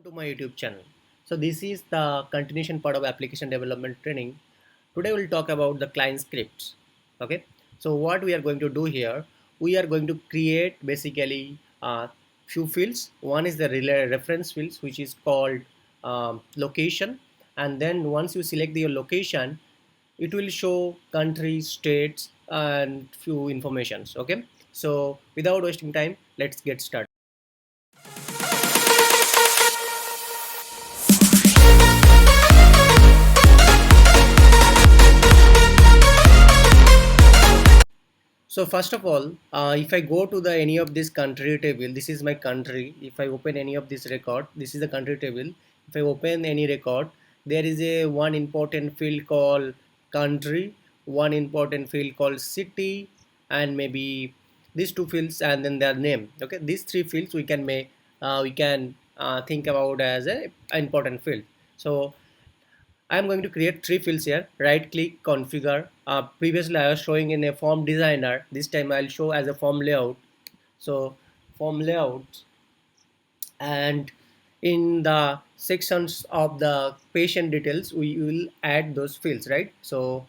to my YouTube channel. So this is the continuation part of application development training. Today we'll talk about the client scripts. Okay. So what we are going to do here, we are going to create basically few fields. One is the reference fields, which is called location, and then once you select your location, it will show country, states, and few informations. Okay. So without wasting time, let's get started. So first of all, if I go to the any of this country table, this is my country. If I open any of this record, this is the country table. If I open any record, there is a one important field called country, one important field called city, and maybe these two fields, and then their name. Okay, these three fields we can think about as a important field. So I'm going to create three fields here. Right click, configure. Previously I was showing in a form designer. This time I'll show as a form layout. So form layout, and in the sections of the patient details we will add those fields, right? So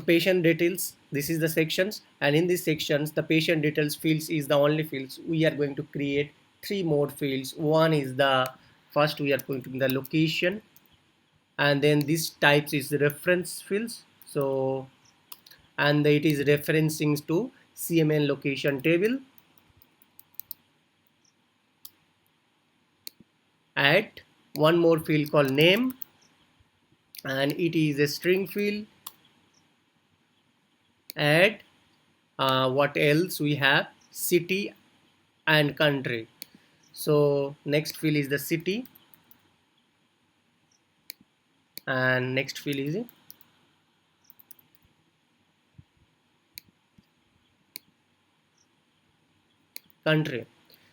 patient details, this is the sections, and in these sections the patient details fields is the only fields. We are going to create three more fields. One is the first, we are going to the location, and then this types is the reference fields. So and it is referencing to CMN location table. Add one more field called name, and it is a string field. Add what else we have, city and country. So next field is the city, and next field is country.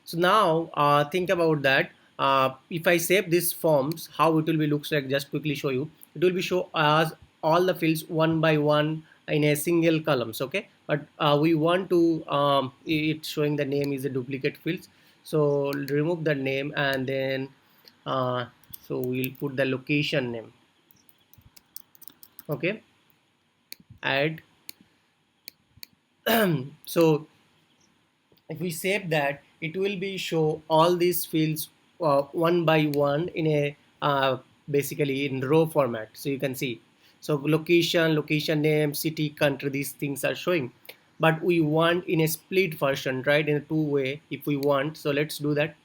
So now think about that. If I save these forms, how it will be looks like, just quickly show you. It will be show as all the fields one by one in a single columns. Okay, but we want to it showing the name is a duplicate fields. So remove the name, and then uh, so we'll put the location name. Okay, add. So if we save that, it will be show all these fields one by one in a basically in row format. So you can see, so location, location name, city, country, these things are showing, but we want in a split version, right, in a two way if we want. So let's do that.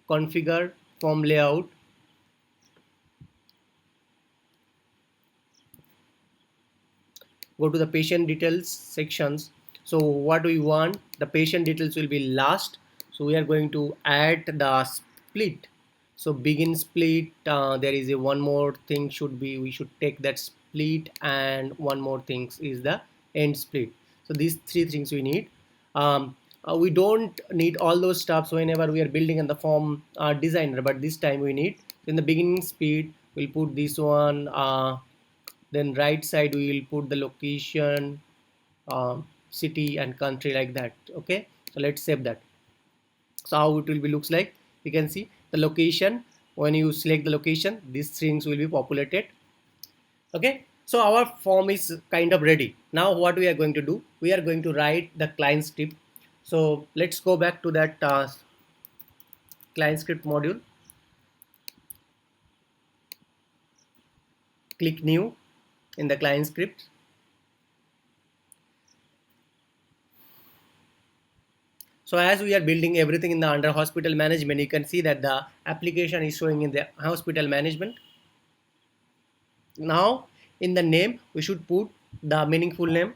Configure form layout, go to the patient details sections. So what do we want? The patient details will be last, so we are going to add the split. So begin split, there is a one more thing should be, we should take that split, and one more thing is the end split. So these three things we need. We don't need all those stuffs whenever we are building in the form designer, but this time we need. In the beginning speed, we'll put this one, then right side we will put the location, city and country, like that. Okay, so let's save that. So how it will be looks like, you can see the location. When you select the location, these things will be populated. Okay, so our form is kind of ready. Now what we are going to do, we are going to write the client script. So let's go back to that client script module. Click new in the client script. So as we are building everything in the under hospital management, you can see that the application is showing in the hospital management. Now in the name, we should put the meaningful name.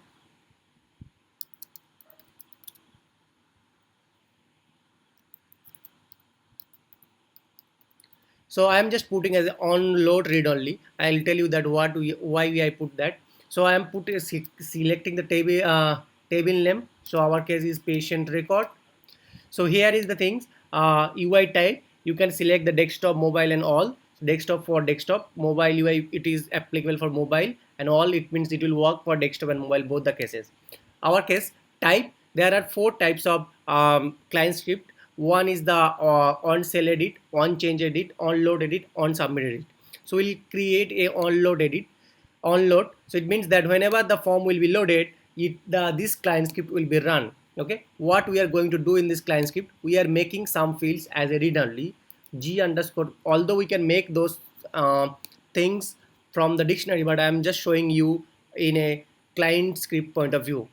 So I am just putting as on load read only. I'll tell you that why I put that. So I am selecting the table name. So our case is patient record. So here is the things, UI type, you can select the desktop, mobile, and all. Desktop for desktop, mobile UI, it is applicable for mobile, and all, it means it will work for desktop and mobile, both the cases. Our case type, there are four types of client script. one is the on cell edit, on change edit, on load edit, on submit edit. So we'll create a on load edit, on load. So it means that whenever the form will be loaded, this client script will be run. Okay, what we are going to do in this client script, we are making some fields as a read only g underscore, although we can make those things from the dictionary, but I'm just showing you in a client script point of view.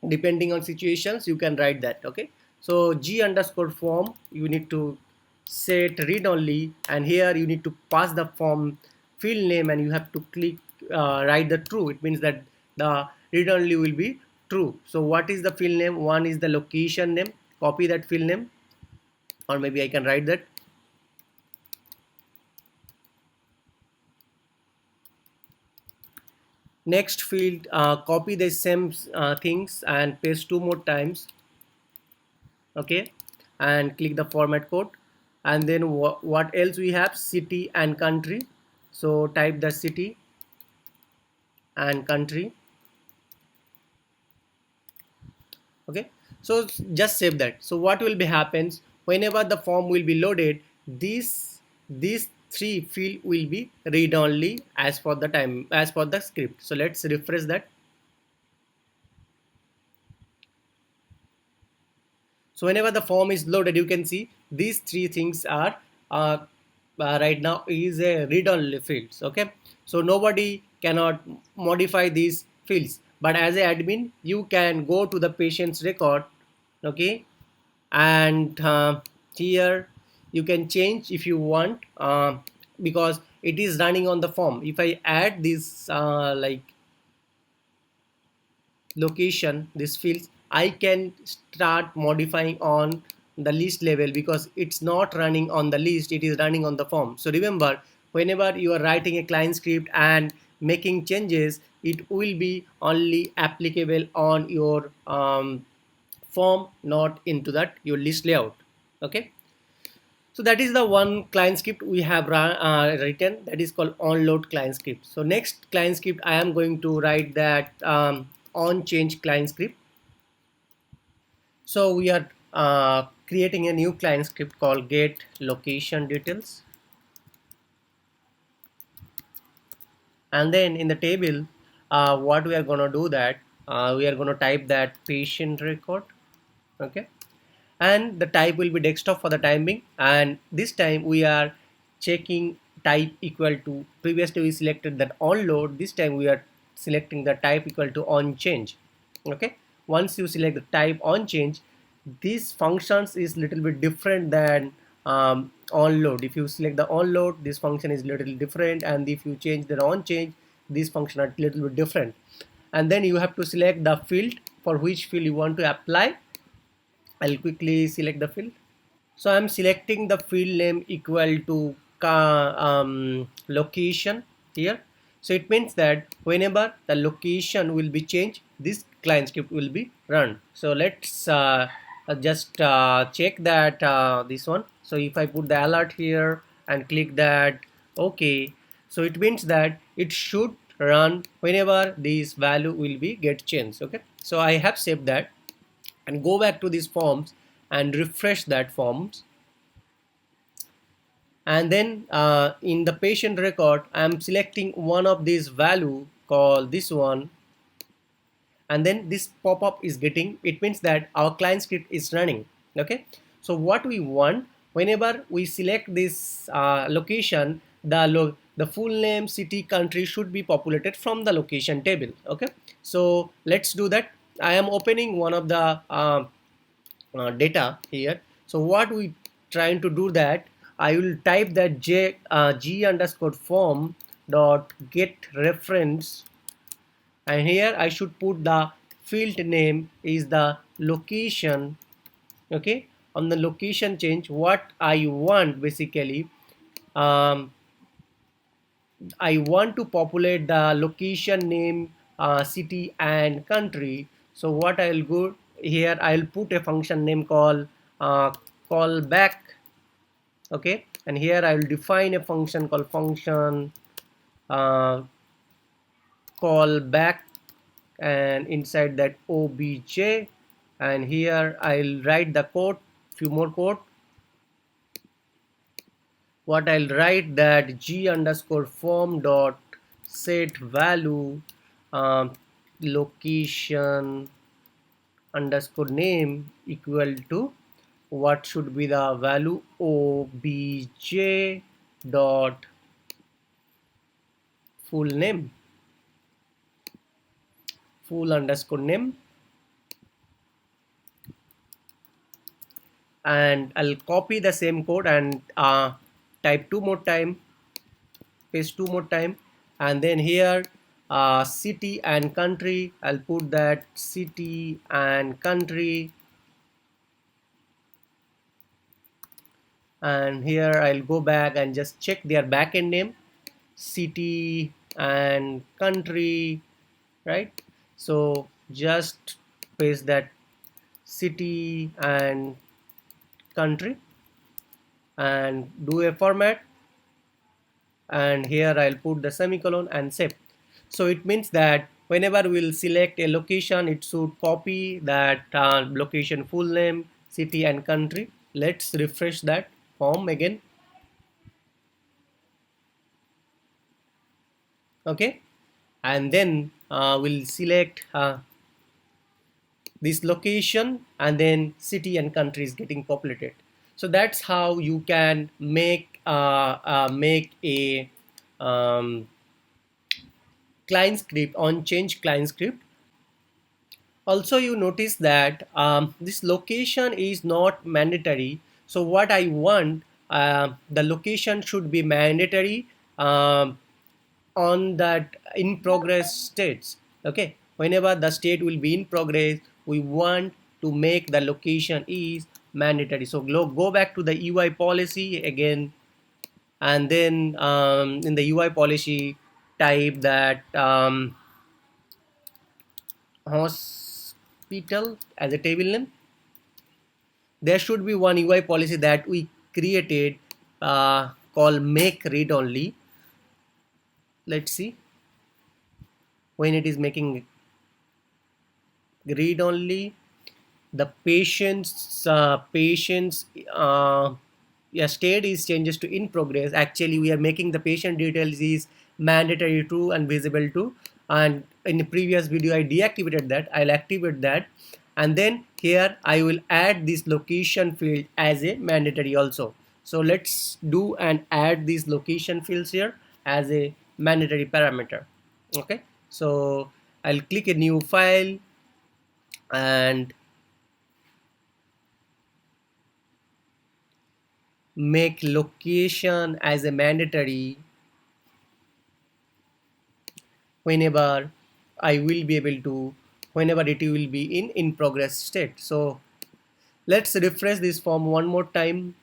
Depending on situations you can write that. Okay, so g underscore form, you need to set read only, and here you need to pass the form field name, and you have to click write the true. It means that the read only will be true. So what is the field name? One is the location name, copy that field name, or maybe I can write that. Next field, copy the same things and paste two more times. Okay, and click the format code, and then what else we have? City and country. So type the city and country. Okay, so just save that. So what will be happens whenever the form will be loaded, these three field will be read only as for the time, as for the script. So let's refresh that. So whenever the form is loaded, you can see these three things are uh, right now is a read-only fields. Okay, so nobody cannot modify these fields, but as a admin, you can go to the patient's record. Okay, and here you can change if you want, because it is running on the form. If I add this like location, this fields, I can start modifying on the list level, because it's not running on the list, it is running on the form. So remember, whenever you are writing a client script and making changes, it will be only applicable on your form, not into that your list layout. Okay, so that is the one client script we have written, that is called onload client script. So next client script I am going to write that on change client script. So we are creating a new client script called get location details, and then in the table, what we are going to do that, we are going to type that patient record. Okay, and the type will be desktop for the time being, and this time we are checking type equal to, previously we selected that on load, this time we are selecting the type equal to on change. Okay, once you select the type on change, these functions is little bit different than on load. If you select the on load, this function is little different, and if you change the on change, this function are little bit different. And then you have to select the field, for which field you want to apply. I'll quickly select the field. So I'm selecting the field name equal to location here. So it means that whenever the location will be changed, this client script will be run. So let's just check that this one. So if I put the alert here and click that OK, so it means that it should run whenever this value will be get changed. Okay, so I have saved that, and go back to these forms and refresh that forms. And then in the patient record, I'm selecting one of these value called this one, and then this pop-up is getting, it means that our client script is running. Okay, so what we want, whenever we select this location, the full name, city, country should be populated from the location table. Okay, so let's do that. I am opening one of the data here. So what we trying to do that, I will type that g underscore form dot get reference, and here I should put the field name is the location. Okay, on the location change, what I want basically, um, I want to populate the location name, city and country. So what I'll go here, I'll put a function name called callback. Okay, and here I will define a function called function uh, callback, and inside that obj, and here I'll write the code few more code. What I'll write that g underscore form dot set value location underscore name equal to what should be the value obj dot full underscore name, and I'll copy the same code and type two more time, paste two more time, and then here city and country, I'll put that city and country, and here I'll go back and just check their backend name, city and country, right? So just paste that city and country and do a format, and here I'll put the semicolon and save. So it means that whenever we'll select a location, it should copy that location full name, city and country. Let's refresh that form again. Okay, and then we'll select this location, and then city and country is getting populated. So that's how you can make a client script on change client script. Also you notice that this location is not mandatory. So what I want, the location should be mandatory on that in progress states. Okay, whenever the state will be in progress, we want to make the location is mandatory. So go back to the UI policy again, and then in the UI policy type that hospital as a table name. There should be one UI policy that we created called make read only. Let's see when it is making read only, the patient's yeah, state is changes to in progress. Actually we are making the patient details is mandatory true and visible to, and in the previous video I deactivated that. I'll activate that, and then here I will add this location field as a mandatory also. So let's do and add these location fields here as a mandatory parameter. Okay, so I'll click a new file and make location as a mandatory whenever I will be able to, whenever it will be in progress state. So let's refresh this form one more time,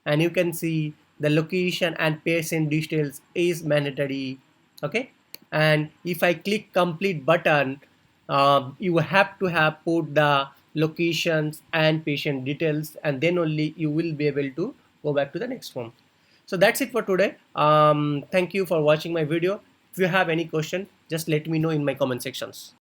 and you can see the location and patient details is mandatory. Okay, and if I click complete button, you have to have put the locations and patient details, and then only you will be able to go back to the next form. So that's it for today. Thank you for watching my video. If you have any question, just let me know in my comment sections.